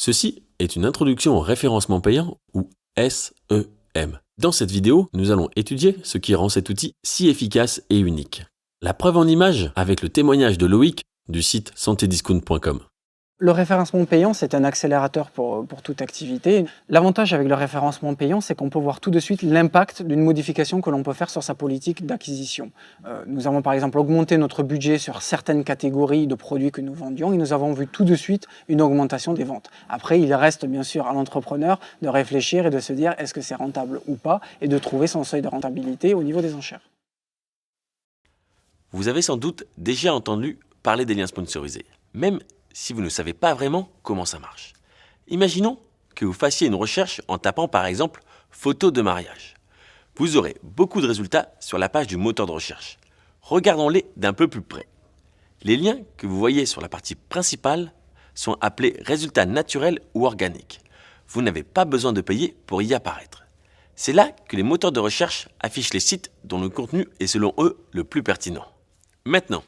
Ceci est une introduction au référencement payant ou SEM. Dans cette vidéo, nous allons étudier ce qui rend cet outil si efficace et unique. La preuve en image avec le témoignage de Loïc du site santédiscount.com. Le référencement payant, c'est un accélérateur pour toute activité. L'avantage avec le référencement payant, c'est qu'on peut voir tout de suite l'impact d'une modification que l'on peut faire sur sa politique d'acquisition. Nous avons par exemple augmenté notre budget sur certaines catégories de produits que nous vendions et nous avons vu tout de suite une augmentation des ventes. Après, il reste bien sûr à l'entrepreneur de réfléchir et de se dire est-ce que c'est rentable ou pas et de trouver son seuil de rentabilité au niveau des enchères. Vous avez sans doute déjà entendu parler des liens sponsorisés, même si vous ne savez pas vraiment comment ça marche. Imaginons que vous fassiez une recherche en tapant par exemple « photo de mariage ». Vous aurez beaucoup de résultats sur la page du moteur de recherche. Regardons-les d'un peu plus près. Les liens que vous voyez sur la partie principale sont appelés résultats naturels ou organiques. Vous n'avez pas besoin de payer pour y apparaître. C'est là que les moteurs de recherche affichent les sites dont le contenu est selon eux le plus pertinent. Maintenant,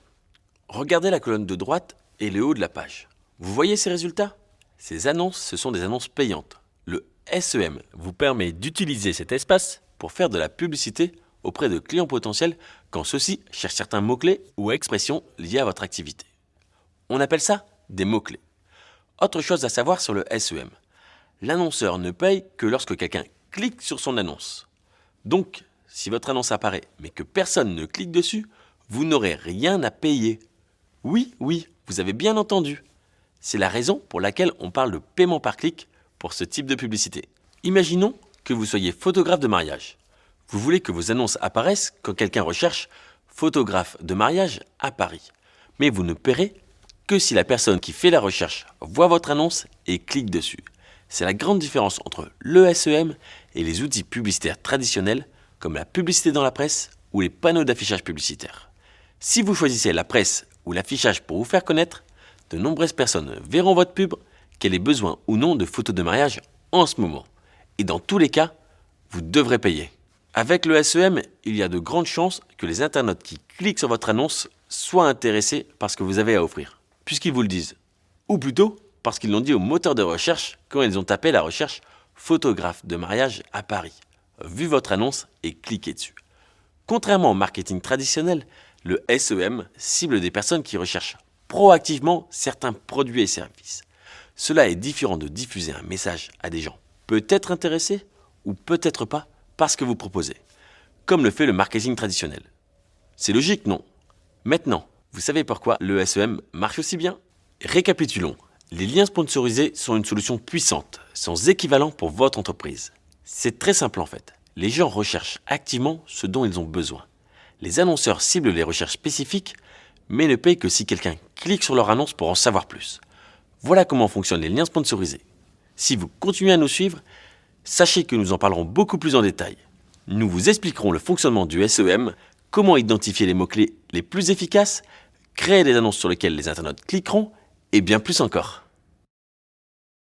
regardez la colonne de droite et le haut de la page. Vous voyez ces résultats? Ces annonces, ce sont des annonces payantes. Le SEM vous permet d'utiliser cet espace pour faire de la publicité auprès de clients potentiels quand ceux-ci cherchent certains mots-clés ou expressions liés à votre activité. On appelle ça des mots-clés. Autre chose à savoir sur le SEM. L'annonceur ne paye que lorsque quelqu'un clique sur son annonce. Donc, si votre annonce apparaît mais que personne ne clique dessus, vous n'aurez rien à payer. Oui, vous avez bien entendu. C'est la raison pour laquelle on parle de paiement par clic pour ce type de publicité. Imaginons que vous soyez photographe de mariage. Vous voulez que vos annonces apparaissent quand quelqu'un recherche « photographe de mariage à Paris ». Mais vous ne paierez que si la personne qui fait la recherche voit votre annonce et clique dessus. C'est la grande différence entre le SEM et les outils publicitaires traditionnels comme la publicité dans la presse ou les panneaux d'affichage publicitaire. Si vous choisissez la presse ou l'affichage pour vous faire connaître, de nombreuses personnes verront votre pub, qu'elle ait besoin ou non de photos de mariage en ce moment. Et dans tous les cas, vous devrez payer. Avec le SEM, il y a de grandes chances que les internautes qui cliquent sur votre annonce soient intéressés par ce que vous avez à offrir, puisqu'ils vous le disent. Ou plutôt, parce qu'ils l'ont dit au moteur de recherche quand ils ont tapé la recherche « photographe de mariage à Paris », vu votre annonce et cliqué dessus. Contrairement au marketing traditionnel, le SEM cible des personnes qui recherchent proactivement certains produits et services. Cela est différent de diffuser un message à des gens peut-être intéressés ou peut-être pas par ce que vous proposez, comme le fait le marketing traditionnel. C'est logique, non? Maintenant, vous savez pourquoi le SEM marche aussi bien? Récapitulons. Les liens sponsorisés sont une solution puissante, sans équivalent pour votre entreprise. C'est très simple en fait. Les gens recherchent activement ce dont ils ont besoin. Les annonceurs ciblent les recherches spécifiques, mais ne payent que si quelqu'un clique sur leur annonce pour en savoir plus. Voilà comment fonctionnent les liens sponsorisés. Si vous continuez à nous suivre, sachez que nous en parlerons beaucoup plus en détail. Nous vous expliquerons le fonctionnement du SEM, comment identifier les mots-clés les plus efficaces, créer des annonces sur lesquelles les internautes cliqueront, et bien plus encore.